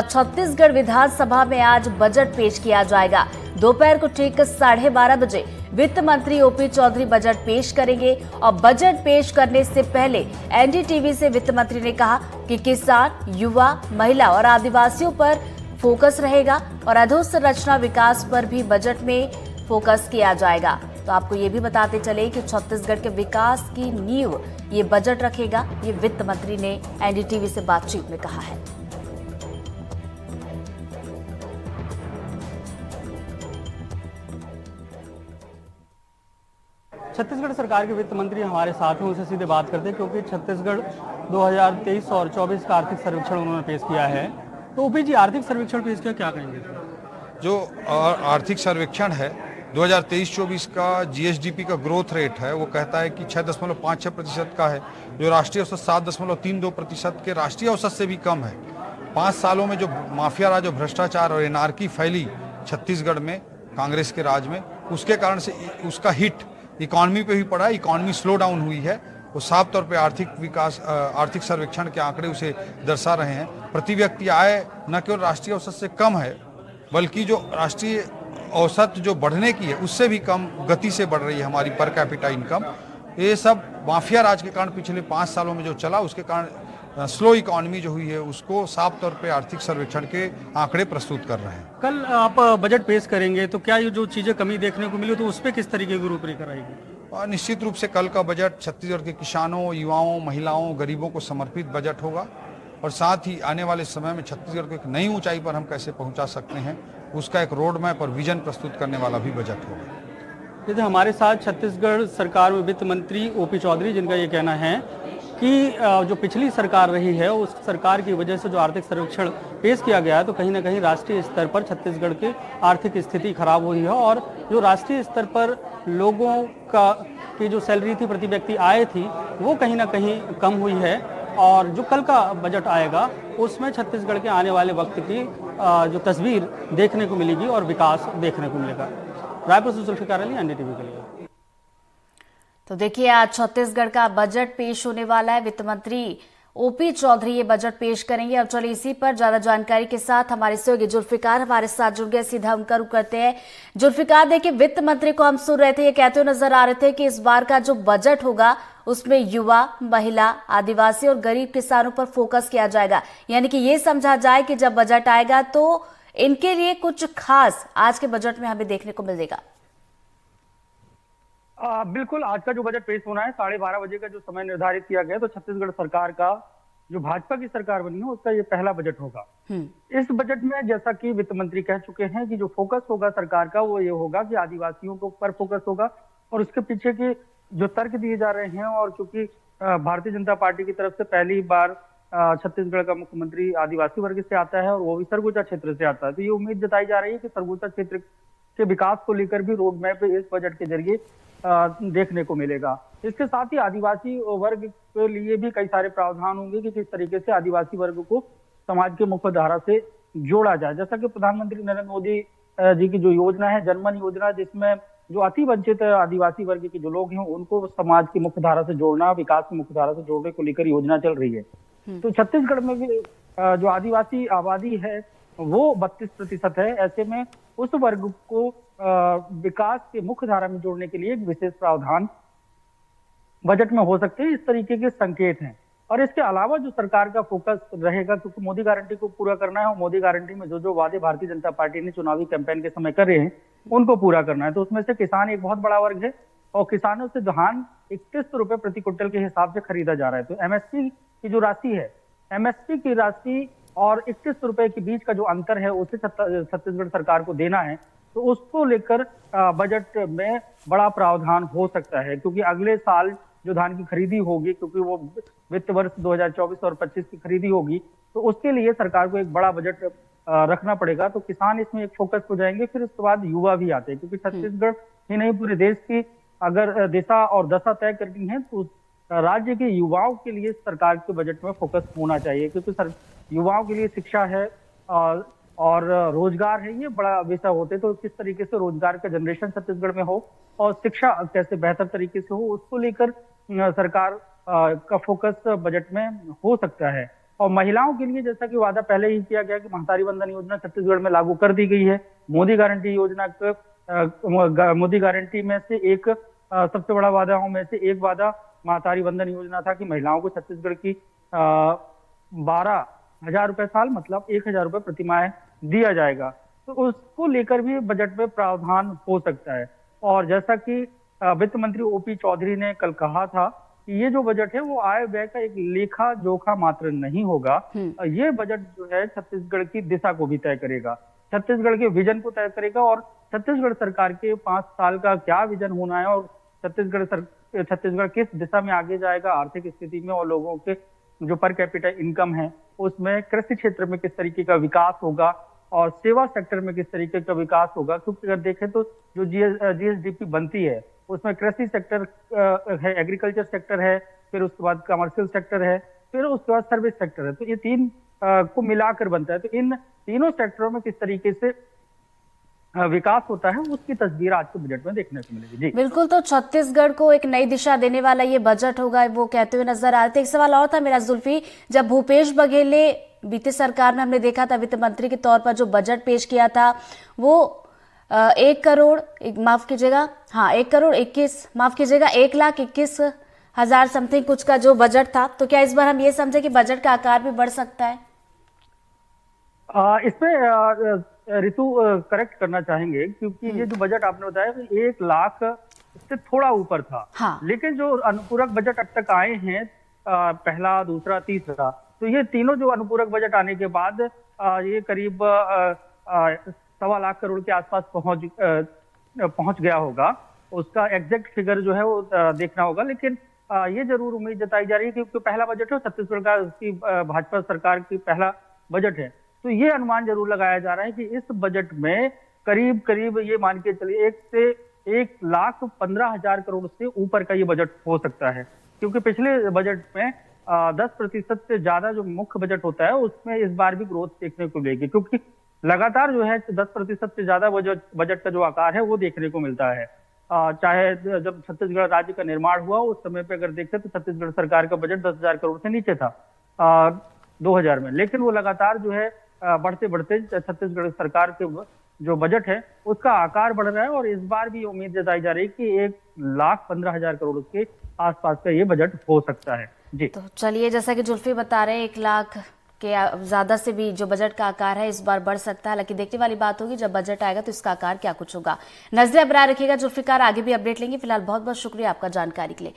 छत्तीसगढ़ विधानसभा में आज बजट पेश किया जाएगा। दोपहर को ठीक 12:30 बजे वित्त मंत्री ओपी चौधरी बजट पेश करेंगे और बजट पेश करने से पहले एनडीटीवी से वित्त मंत्री ने कहा कि किसान, युवा, महिला और आदिवासियों पर फोकस रहेगा और अधोसंरचना विकास पर भी बजट में फोकस किया जाएगा। तो आपको ये भी बताते चले कि छत्तीसगढ़ के विकास की नींव ये बजट रखेगा, ये वित्त मंत्री ने एनडीटीवी से बातचीत में कहा है। छत्तीसगढ़ सरकार के वित्त मंत्री हमारे साथ हैं, उनसे सीधे बात करते हैं क्योंकि छत्तीसगढ़ 2023 और 24 का आर्थिक सर्वेक्षण उन्होंने पेश किया है। तो ओपी जी, आर्थिक सर्वेक्षण पेश किया, क्या कहेंगे? जो आर्थिक सर्वेक्षण है 2023-24 का जीएसडीपी का ग्रोथ रेट है, वो कहता है कि 6.56% का है, जो राष्ट्रीय औसत 7.32% के राष्ट्रीय औसत से भी कम है। 5 सालों में जो माफिया राज और भ्रष्टाचार और एनार्की फैली छत्तीसगढ़ में कांग्रेस के राज में, उसके कारण से उसका हिट इकॉनमी पे भी पड़ा है। इकॉनमी स्लो डाउन हुई है। वो साफ तौर पे आर्थिक सर्वेक्षण के आंकड़े उसे दर्शा रहे हैं। प्रति व्यक्ति आय न केवल राष्ट्रीय औसत से कम है, बल्कि जो राष्ट्रीय औसत जो बढ़ने की है उससे भी कम गति से बढ़ रही है हमारी पर कैपिटा इनकम। ये सब माफिया राज के कारण पिछले 5 सालों में जो चला, उसके कारण स्लो इकॉनमी जो हुई है, उसको साफ तौर पे आर्थिक सर्वेक्षण के आंकड़े प्रस्तुत कर रहे हैं। कल आप बजट पेश करेंगे तो क्या ये जो चीजें कमी देखने को मिली तो उस पर किस तरीके की रूपरेखा रहेगी? निश्चित रूप से कल का बजट छत्तीसगढ़ के किसानों, युवाओं, महिलाओं, गरीबों को समर्पित बजट होगा और साथ ही आने वाले समय में छत्तीसगढ़ को एक नई ऊंचाई पर हम कैसे पहुंचा सकते हैं, उसका एक रोड मैप और विजन प्रस्तुत करने वाला भी बजट होगा। जैसे हमारे साथ छत्तीसगढ़ सरकार में वित्त मंत्री ओपी चौधरी, जिनका ये कहना है कि जो पिछली सरकार रही है उस सरकार की वजह से जो आर्थिक सर्वेक्षण पेश किया गया है तो कहीं ना कहीं राष्ट्रीय स्तर पर छत्तीसगढ़ की आर्थिक स्थिति खराब हुई है और जो राष्ट्रीय स्तर पर लोगों की जो सैलरी थी, प्रति व्यक्ति आय थी, वो कहीं ना कहीं कम हुई है। और जो कल का बजट आएगा उसमें छत्तीसगढ़ के आने वाले वक्त की जो तस्वीर देखने को मिलेगी और विकास देखने को मिलेगा। रायपुर से जुल्फिकार अली, एनडीटीवी के लिए। तो देखिए, आज छत्तीसगढ़ का बजट पेश होने वाला है। वित्त मंत्री ओपी चौधरी ये बजट पेश करेंगे। अब चलिए इसी पर ज्यादा जानकारी के साथ हमारे सहयोगी जुल्फिकार हमारे साथ जुड़ गए। सीधा उनका रुख करते हैं। जुल्फिकार, देखिए, वित्त मंत्री को हम सुन रहे थे, ये कहते हुए नजर आ रहे थे कि इस बार का जो बजट होगा उसमें युवा, महिला, आदिवासी और गरीब किसानों पर फोकस किया जाएगा। यानी कि ये समझा जाए कि जब बजट आएगा तो इनके लिए कुछ खास आज के बजट में हमें देखने को मिलेगा। बिल्कुल, आज का जो बजट पेश होना है 12:30 बजे का जो समय निर्धारित किया गया, तो छत्तीसगढ़ सरकार का जो भाजपा की सरकार बनी है उसका ये पहला बजट होगा। इस बजट में जैसा कि वित्त मंत्री कह चुके हैं कि जो फोकस होगा सरकार का वो ये होगा कि आदिवासियों के ऊपर फोकस होगा और उसके पीछे के जो तर्क दिए जा रहे हैं, और क्योंकि भारतीय जनता पार्टी की तरफ से पहली बार छत्तीसगढ़ का मुख्यमंत्री आदिवासी वर्ग से आता है और वो भी सरगुजा क्षेत्र से आता है, तो ये उम्मीद जताई जा रही है कि सरगुजा क्षेत्र के विकास को लेकर भी रोड मैप इस बजट के जरिए देखने को मिलेगा। इसके साथ ही आदिवासी वर्ग के लिए भी कई सारे प्रावधान होंगे कि किस तरीके से आदिवासी वर्ग को समाज के मुख्य धारा से जोड़ा जाए। जैसा कि प्रधानमंत्री नरेंद्र मोदी जी की जो योजना है जनमन योजना, जिसमें जो अति वंचित आदिवासी वर्ग के जो लोग हैं उनको समाज की मुख्य धारा से जोड़ना, विकास की मुख्य धारा से जोड़ने को लेकर योजना चल रही है। तो छत्तीसगढ़ में भी जो आदिवासी आबादी है वो 32% है। ऐसे में उस वर्ग को विकास के मुख्य धारा में जोड़ने के लिए एक विशेष प्रावधान बजट में हो सकते हैं। इस तरीके के संकेत हैं। और इसके अलावा जो सरकार का फोकस रहेगा, क्योंकि मोदी गारंटी को पूरा करना है और मोदी गारंटी में जो वादे भारतीय जनता पार्टी ने चुनावी कैंपेन के समय कर रहे हैं उनको पूरा करना है। तो उसमें से किसान एक बहुत बड़ा वर्ग है और किसानों से धान 31 रुपए प्रति क्विंटल के हिसाब से खरीदा जा रहा है। तो एमएसपी की जो राशि है, एमएसपी की राशि और 31 रुपए के बीच का जो अंतर है उसे छत्तीसगढ़ सरकार को देना है। तो उसको लेकर बजट में बड़ा प्रावधान हो सकता है, क्योंकि अगले साल जो धान की खरीदी होगी, क्योंकि वो वित्त वर्ष 2024 और 25 की खरीदी होगी, तो उसके लिए सरकार को एक बड़ा बजट रखना पड़ेगा। तो किसान इसमें एक फोकस हो जाएंगे। फिर उसके बाद युवा भी आते हैं, क्योंकि छत्तीसगढ़ ही नहीं पूरे देश की अगर दिशा और दशा तय करनी है तो राज्य के युवाओं के लिए सरकार के बजट में फोकस होना चाहिए, क्योंकि युवाओं के लिए शिक्षा है और रोजगार है, ये बड़ा विषय होते। तो किस तरीके से रोजगार का जनरेशन छत्तीसगढ़ में हो और शिक्षा कैसे बेहतर तरीके से हो, उसको लेकर सरकार का फोकस बजट में हो सकता है। और महिलाओं के लिए जैसा कि वादा पहले ही किया गया कि महतारी वंदन योजना छत्तीसगढ़ में लागू कर दी गई है। मोदी गारंटी योजना मोदी गारंटी में से एक सबसे बड़ा वादाओं में से एक वादा महतारी वंदन योजना था कि महिलाओं को छत्तीसगढ़ की 12,000 रुपए साल मतलब 1,000 रुपए प्रतिमाह दिया जाएगा। तो उसको लेकर भी बजट में प्रावधान हो सकता है। और जैसा कि वित्त मंत्री ओपी चौधरी ने कल कहा था कि ये जो बजट है वो आय व्यय का एक लेखा जोखा मात्र नहीं होगा। ये बजट जो है छत्तीसगढ़ की दिशा को भी तय करेगा, छत्तीसगढ़ के विजन को तय करेगा और छत्तीसगढ़ सरकार के 5 साल का क्या विजन होना है और छत्तीसगढ़ किस दिशा में आगे जाएगा आर्थिक स्थिति में और लोगों के जो पर कैपिटा इनकम है उसमें, कृषि क्षेत्र में किस तरीके का विकास होगा और सेवा सेक्टर में किस तरीके का विकास होगा। क्योंकि अगर देखें तो जो जीएसडीपी बनती है उसमें कृषि सेक्टर है, एग्रीकल्चर सेक्टर है, फिर उसके बाद कमर्शियल सेक्टर है, फिर उसके बाद सर्विस सेक्टर है। तो ये तीन को मिलाकर बनता है। तो इन तीनों सेक्टरों में किस तरीके से विकास होता है उसकी तस्वीर आज के बजट में देखने को मिलेगी। जी बिल्कुल, तो छत्तीसगढ़ को एक नई दिशा देने वाला ये बजट होगा, वो कहते हुए नजर आ रहे थे। एक सवाल और था मेरा जुल्फी, जब भूपेश बघेल ने बीते सरकार में हमने देखा था वित्त मंत्री के तौर पर जो बजट पेश किया था वो 1 करोड़ 1,21,000 समथिंग कुछ का जो बजट था। तो क्या इस बार हम ये समझे कि बजट का आकार भी बढ़ सकता है? इसमें ऋतु करेक्ट करना चाहेंगे क्योंकि ये जो बजट आपने बताया 1 लाख से थोड़ा ऊपर था। हाँ। लेकिन जो अनुपूरक बजट अब तक आए हैं पहला, दूसरा, तीसरा, तो ये तीनों जो अनुपूरक बजट आने के बाद ये करीब 1.25 लाख करोड़ के आसपास पहुंच गया होगा। उसका एग्जैक्ट फिगर जो है वो देखना होगा। लेकिन ये जरूर उम्मीद जताई जा रही है क्योंकि पहला बजट है छत्तीसगढ़ का, उसकी भाजपा सरकार की पहला बजट है। तो ये अनुमान जरूर लगाया जा रहा है कि इस बजट में करीब करीब ये मान के चलिए 1,15,000 करोड़ से ऊपर का ये बजट हो सकता है। क्योंकि पिछले बजट में 10% से ज्यादा जो मुख्य बजट होता है उसमें इस बार भी ग्रोथ देखने को मिलेगी। क्योंकि लगातार जो है 10% से ज्यादा बजट का जो आकार है वो देखने को मिलता है। चाहे जब छत्तीसगढ़ राज्य का निर्माण हुआ उस समय पे अगर देखें तो छत्तीसगढ़ सरकार का बजट 10,000 करोड़ से नीचे था 2000 में। लेकिन वो लगातार जो है बढ़ते बढ़ते छत्तीसगढ़ सरकार के जो बजट है उसका आकार बढ़ रहा है और इस बार भी उम्मीद जताई जा रही है कि 1,15,000 करोड़ के आसपास का ये बजट हो सकता है। जी तो चलिए, जैसा कि जुल्फी बता रहे हैं 1 लाख के ज्यादा से भी जो बजट का आकार है इस बार बढ़ सकता है। हालांकि देखने वाली बात होगी जब बजट आएगा तो इसका आकार क्या कुछ होगा। नजरें बनाए रखिएगा जुल्फिकार, आगे भी अपडेट लेंगे। फिलहाल बहुत बहुत शुक्रिया आपका जानकारी के लिए।